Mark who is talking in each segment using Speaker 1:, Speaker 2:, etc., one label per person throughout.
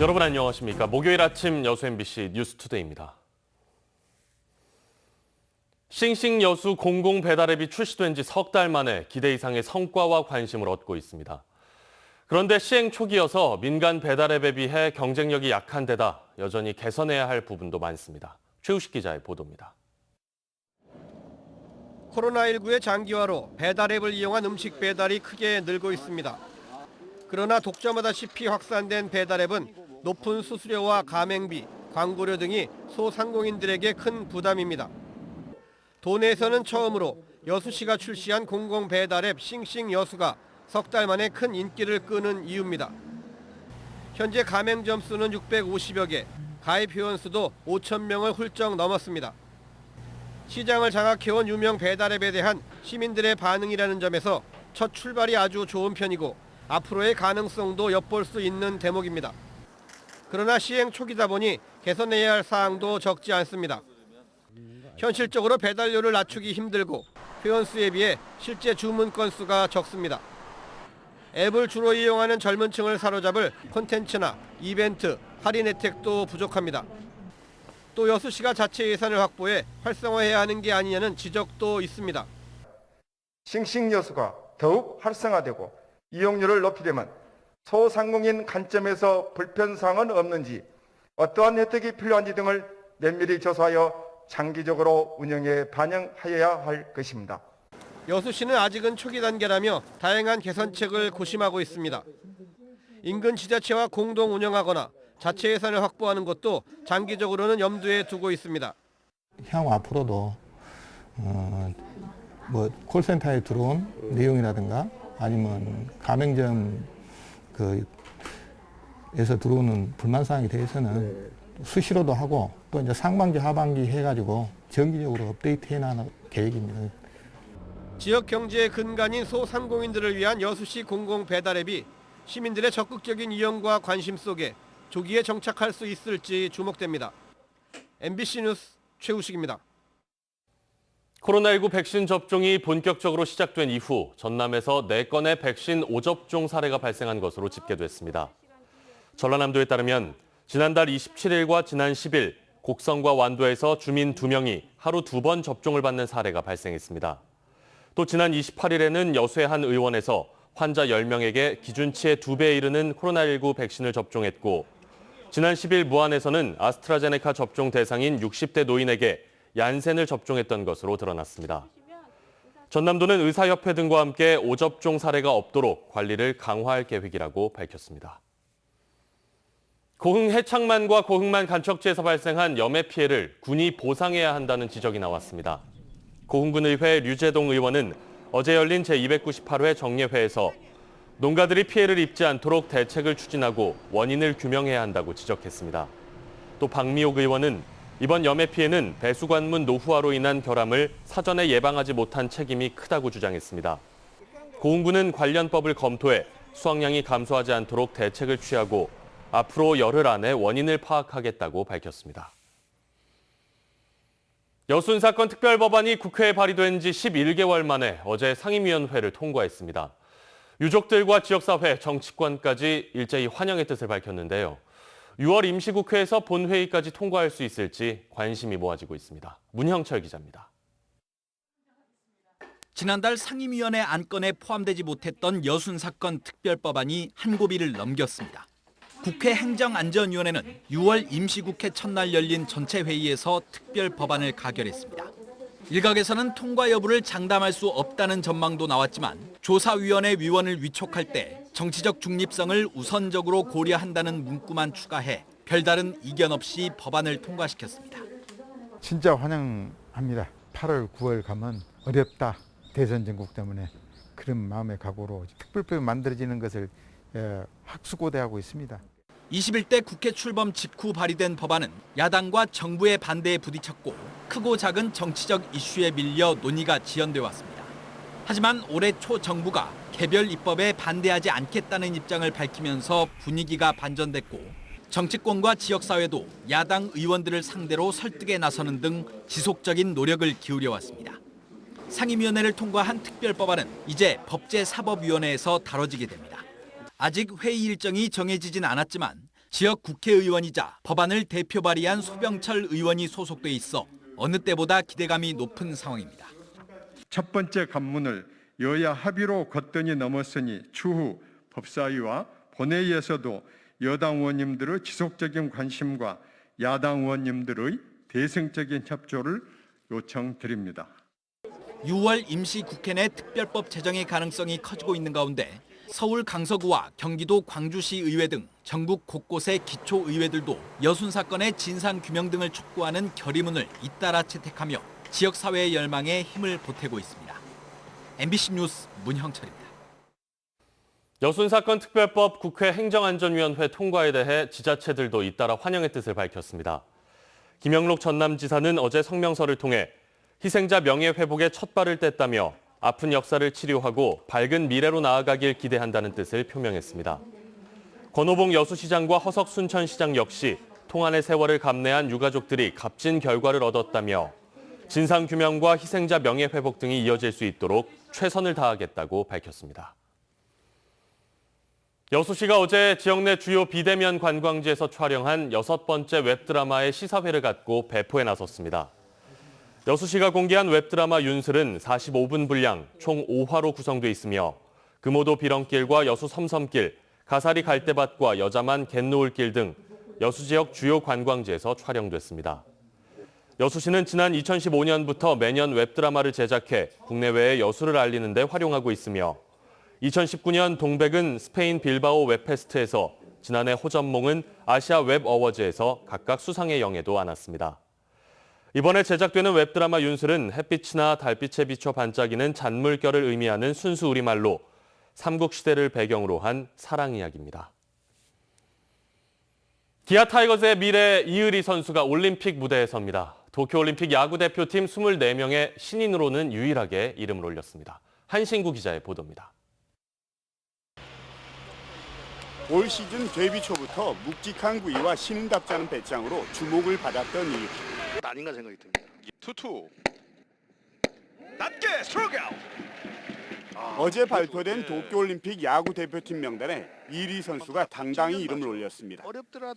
Speaker 1: 여러분 안녕하십니까? 목요일 아침 여수 MBC 뉴스투데이입니다. 싱싱 여수 공공 배달앱이 출시된 지 석 달 만에 기대 이상의 성과와 관심을 얻고 있습니다. 그런데 시행 초기여서 민간 배달앱에 비해 경쟁력이 약한 데다 여전히 개선해야 할 부분도 많습니다. 최우식 기자의 보도입니다.
Speaker 2: 코로나19의 장기화로 배달앱을 이용한 음식 배달이 크게 늘고 있습니다. 그러나 독점하다시피 확산된 배달앱은 높은 수수료와 가맹비, 광고료 등이 소상공인들에게 큰 부담입니다. 도내에서는 처음으로 여수시가 출시한 공공 배달앱 싱싱 여수가 석 달 만에 큰 인기를 끄는 이유입니다. 현재 가맹점 수는 650여 개, 가입 회원 수도 5천 명을 훌쩍 넘었습니다. 시장을 장악해온 유명 배달앱에 대한 시민들의 반응이라는 점에서 첫 출발이 아주 좋은 편이고 앞으로의 가능성도 엿볼 수 있는 대목입니다. 그러나 시행 초기다 보니 개선해야 할 사항도 적지 않습니다. 현실적으로 배달료를 낮추기 힘들고 회원 수에 비해 실제 주문 건수가 적습니다. 앱을 주로 이용하는 젊은 층을 사로잡을 콘텐츠나 이벤트, 할인 혜택도 부족합니다. 또 여수시가 자체 예산을 확보해 활성화해야 하는 게 아니냐는 지적도 있습니다.
Speaker 3: 싱싱 여수가 더욱 활성화되고 이용률을 높이려면 소상공인 관점에서 불편사항은 없는지, 어떠한 혜택이 필요한지 등을 면밀히 조사하여 장기적으로 운영에 반영하여야 할 것입니다.
Speaker 2: 여수시는 아직은 초기 단계라며 다양한 개선책을 고심하고 있습니다. 인근 지자체와 공동 운영하거나 자체 예산을 확보하는 것도 장기적으로는 염두에 두고 있습니다.
Speaker 4: 향후 앞으로도 콜센터에 들어온 내용이라든가 아니면 가맹점 에서 들어오는 불만 사항에 대해서는 수시로도 하고 또 이제 상반기 하반기 해가지고 정기적으로 업데이트해 나가는 계획입니다.
Speaker 2: 지역 경제의 근간인 소상공인들을 위한 여수시 공공 배달앱이 시민들의 적극적인 이용과 관심 속에 조기에 정착할 수 있을지 주목됩니다. MBC 뉴스 최우식입니다.
Speaker 1: 코로나19 백신 접종이 본격적으로 시작된 이후 전남에서 4건의 백신 오접종 사례가 발생한 것으로 집계됐습니다. 전라남도에 따르면 지난달 27일과 지난 10일 곡성과 완도에서 주민 2명이 하루 2번 접종을 받는 사례가 발생했습니다. 또 지난 28일에는 여수의 한 의원에서 환자 10명에게 기준치의 2배에 이르는 코로나19 백신을 접종했고 지난 10일 무안에서는 아스트라제네카 접종 대상인 60대 노인에게 얀센을 접종했던 것으로 드러났습니다. 전남도는 의사협회 등과 함께 오접종 사례가 없도록 관리를 강화할 계획이라고 밝혔습니다. 고흥 해창만과 고흥만 간척지에서 발생한 염해 피해를 군이 보상해야 한다는 지적이 나왔습니다. 고흥군의회 류재동 의원은 어제 열린 제298회 정례회에서 농가들이 피해를 입지 않도록 대책을 추진하고 원인을 규명해야 한다고 지적했습니다. 또 박미옥 의원은 이번 염해 피해는 배수관문 노후화로 인한 결함을 사전에 예방하지 못한 책임이 크다고 주장했습니다. 고흥군은 관련법을 검토해 수확량이 감소하지 않도록 대책을 취하고 앞으로 열흘 안에 원인을 파악하겠다고 밝혔습니다. 여순 사건 특별법안이 국회에 발의된 지 11개월 만에 어제 상임위원회를 통과했습니다. 유족들과 지역사회, 정치권까지 일제히 환영의 뜻을 밝혔는데요. 6월 임시국회에서 본회의까지 통과할 수 있을지 관심이 모아지고 있습니다. 문형철 기자입니다.
Speaker 5: 지난달 상임위원회 안건에 포함되지 못했던 여순 사건 특별법안이 한 고비를 넘겼습니다. 국회 행정안전위원회는 6월 임시국회 첫날 열린 전체 회의에서 특별법안을 가결했습니다. 일각에서는 통과 여부를 장담할 수 없다는 전망도 나왔지만 조사위원회 위원을 위촉할 때 정치적 중립성을 우선적으로 고려한다는 문구만 추가해 별다른 이견 없이 법안을 통과시켰습니다.
Speaker 6: 진짜 환영합니다. 8월, 9월 가면 어렵다. 대선 전국 때문에 그런 마음의 각오로 특별법이 만들어지는 것을 학수고대하고 있습니다.
Speaker 5: 21대 국회 출범 직후 발의된 법안은 야당과 정부의 반대에 부딪혔고 크고 작은 정치적 이슈에 밀려 논의가 지연돼 왔습니다. 하지만 올해 초 정부가 개별 입법에 반대하지 않겠다는 입장을 밝히면서 분위기가 반전됐고 정치권과 지역사회도 야당 의원들을 상대로 설득에 나서는 등 지속적인 노력을 기울여 왔습니다. 상임위원회를 통과한 특별법안은 이제 법제사법위원회에서 다뤄지게 됩니다. 아직 회의 일정이 정해지진 않았지만 지역 국회의원이자 법안을 대표 발의한 소병철 의원이 소속돼 있어 어느 때보다 기대감이 높은 상황입니다.
Speaker 3: 첫 번째 관문을 여야 합의로 걷더니 넘었으니 추후 법사위와 본회의에서도 여당 의원님들의 지속적인 관심과 야당 의원님들의 대승적인 협조를 요청드립니다.
Speaker 5: 6월 임시국회 내 특별법 제정의 가능성이 커지고 있는 가운데 서울 강서구와 경기도 광주시 의회 등 전국 곳곳의 기초의회들도 여순 사건의 진상규명 등을 촉구하는 결의문을 잇따라 채택하며 지역사회의 열망에 힘을 보태고 있습니다. MBC 뉴스 문형철입니다.
Speaker 1: 여순 사건 특별법 국회 행정안전위원회 통과에 대해 지자체들도 잇따라 환영의 뜻을 밝혔습니다. 김영록 전남지사는 어제 성명서를 통해 희생자 명예회복에 첫 발을 뗐다며 아픈 역사를 치료하고 밝은 미래로 나아가길 기대한다는 뜻을 표명했습니다. 권오봉 여수시장과 허석 순천시장 역시 통한의 세월을 감내한 유가족들이 값진 결과를 얻었다며 진상규명과 희생자 명예회복 등이 이어질 수 있도록 최선을 다하겠다고 밝혔습니다. 여수시가 어제 지역 내 주요 비대면 관광지에서 촬영한 6번째 웹드라마의 시사회를 갖고 배포에 나섰습니다. 여수시가 공개한 웹드라마 윤슬은 45분 분량, 총 5화로 구성돼 있으며 금오도 비렁길과 여수 섬섬길, 가사리 갈대밭과 여자만 갯노을길 등 여수 지역 주요 관광지에서 촬영됐습니다. 여수시는 지난 2015년부터 매년 웹드라마를 제작해 국내외에 여수를 알리는 데 활용하고 있으며 2019년 동백은 스페인 빌바오 웹페스트에서 지난해 호전몽은 아시아 웹 어워즈에서 각각 수상의 영예도 안았습니다. 이번에 제작되는 웹드라마 윤슬은 햇빛이나 달빛에 비춰 반짝이는 잔물결을 의미하는 순수 우리말로 삼국시대를 배경으로 한 사랑 이야기입니다. 기아 타이거즈의 미래 이의리 선수가 올림픽 무대에 섭니다. 도쿄올림픽 야구대표팀 24명의 신인으로는 유일하게 이름을 올렸습니다. 한신구 기자의 보도입니다.
Speaker 7: 올 시즌 데뷔 초부터 묵직한 구위와 신인답지 않은 배짱으로 주목을 받았던 이유.
Speaker 8: 아닌가 생각이 듭니다. 투투
Speaker 7: 낮게 스트라이크 아웃. 어제 발표된 도쿄올림픽 야구 대표팀 명단에 이의리 선수가 당당히 이름을 올렸습니다.
Speaker 8: 어렵더라.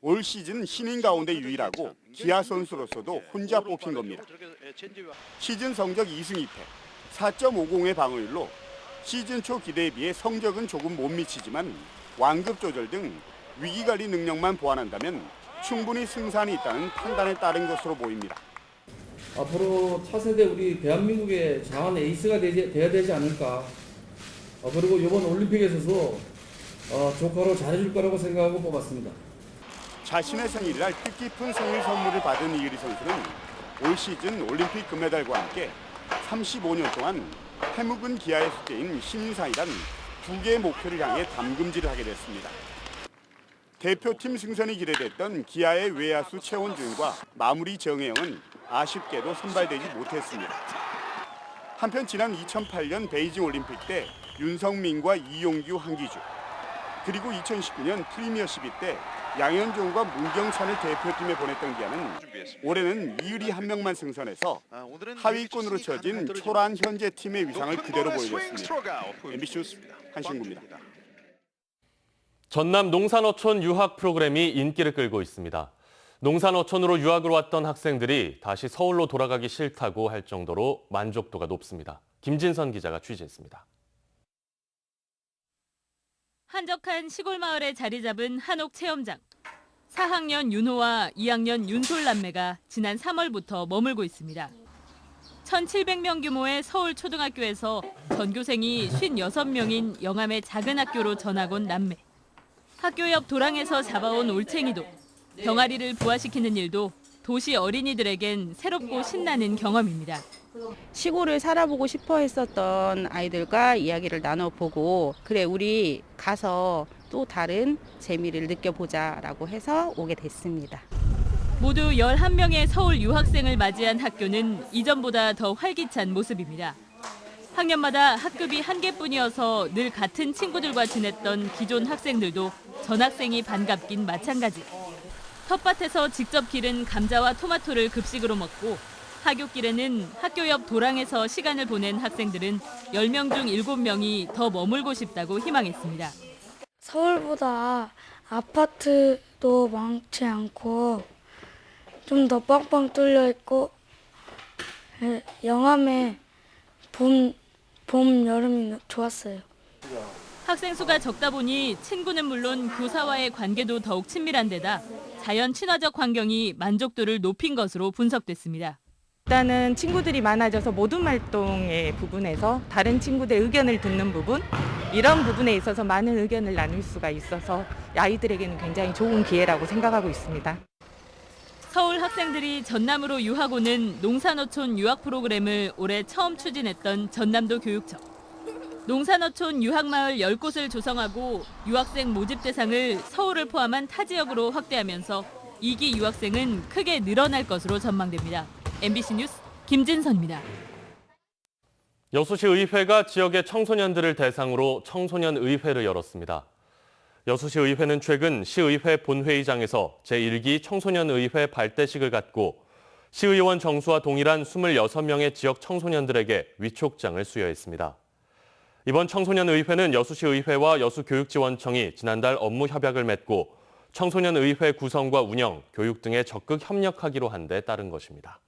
Speaker 7: 올 시즌 신인 가운데 유일하고 기아 선수로서도 혼자 뽑힌 겁니다. 시즌 성적 2승 2패, 4.50의 방어율로 시즌 초 기대에 비해 성적은 조금 못 미치지만 완급 조절 등 위기관리 능력만 보완한다면 충분히 승산이 있다는 판단에 따른 것으로 보입니다.
Speaker 9: 앞으로 차세대 우리 대한민국의 장한 에이스가 돼야 되지 않을까. 그리고 이번 올림픽에서도 조카로 잘해줄 거라고 생각하고 뽑았습니다.
Speaker 7: 자신의 생일날 뜻깊은 생일 선물을 받은 이의리 선수는 올 시즌 올림픽 금메달과 함께 35년 동안 해묵은 기아의 숙제인 신인상이란 두 개의 목표를 향해 담금질을 하게 됐습니다. 대표팀 승선이 기대됐던 기아의 외야수 최원준과 마무리 정혜영은 아쉽게도 선발되지 못했습니다. 한편 지난 2008년 베이징 올림픽 때 윤성민과 이용규, 한기주, 그리고 2019년 프리미어 12 때 양현종과 문경찬을 대표팀에 보냈던 기아는 올해는 이의리 한 명만 승선해서 하위권으로 쳐진 초라한 현재 팀의 위상을 그대로 보여줬습니다. MBC 뉴스 한신구입니다.
Speaker 1: 전남 농산어촌 유학 프로그램이 인기를 끌고 있습니다. 농산어촌으로 유학을 왔던 학생들이 다시 서울로 돌아가기 싫다고 할 정도로 만족도가 높습니다. 김진선 기자가 취재했습니다.
Speaker 10: 한적한 시골 마을에 자리 잡은 한옥 체험장. 4학년 윤호와 2학년 윤솔 남매가 지난 3월부터 머물고 있습니다. 1,700명 규모의 서울 초등학교에서 전교생이 56명인 영암의 작은 학교로 전학 온 남매. 학교 옆 도랑에서 잡아온 올챙이도 병아리를 부화시키는 일도 도시 어린이들에겐 새롭고 신나는 경험입니다.
Speaker 11: 시골을 살아보고 싶어 했었던 아이들과 이야기를 나눠보고 그래 우리 가서 또 다른 재미를 느껴보자라고 해서 오게 됐습니다.
Speaker 10: 모두 11명의 서울 유학생을 맞이한 학교는 이전보다 더 활기찬 모습입니다. 학년마다 학급이 한 개뿐이어서 늘 같은 친구들과 지냈던 기존 학생들도 전학생이 반갑긴 마찬가지. 텃밭에서 직접 기른 감자와 토마토를 급식으로 먹고 하굣길에는 학교 옆 도랑에서 시간을 보낸 학생들은 10명 중 7명이 더 머물고 싶다고 희망했습니다.
Speaker 12: 서울보다 아파트도 많지 않고 좀 더 빵빵 뚫려 있고 영암에 봄, 여름이 좋았어요.
Speaker 10: 학생 수가 적다 보니 친구는 물론 교사와의 관계도 더욱 친밀한 데다 자연 친화적 환경이 만족도를 높인 것으로 분석됐습니다.
Speaker 13: 일단은 친구들이 많아져서 모둠 활동의 부분에서 다른 친구들 의견을 듣는 부분, 이런 부분에 있어서 많은 의견을 나눌 수가 있어서 아이들에게는 굉장히 좋은 기회라고 생각하고 있습니다.
Speaker 10: 서울 학생들이 전남으로 유학 오는 농산어촌 유학 프로그램을 올해 처음 추진했던 전남도 교육청. 농산어촌 유학마을 10곳을 조성하고 유학생 모집 대상을 서울을 포함한 타 지역으로 확대하면서 2기 유학생은 크게 늘어날 것으로 전망됩니다. MBC 뉴스 김진선입니다.
Speaker 1: 여수시 의회가 지역의 청소년들을 대상으로 청소년 의회를 열었습니다. 여수시 의회는 최근 시의회 본회의장에서 제1기 청소년의회 발대식을 갖고 시의원 정수와 동일한 26명의 지역 청소년들에게 위촉장을 수여했습니다. 이번 청소년의회는 여수시의회와 여수교육지원청이 지난달 업무 협약을 맺고 청소년의회 구성과 운영, 교육 등에 적극 협력하기로 한 데 따른 것입니다.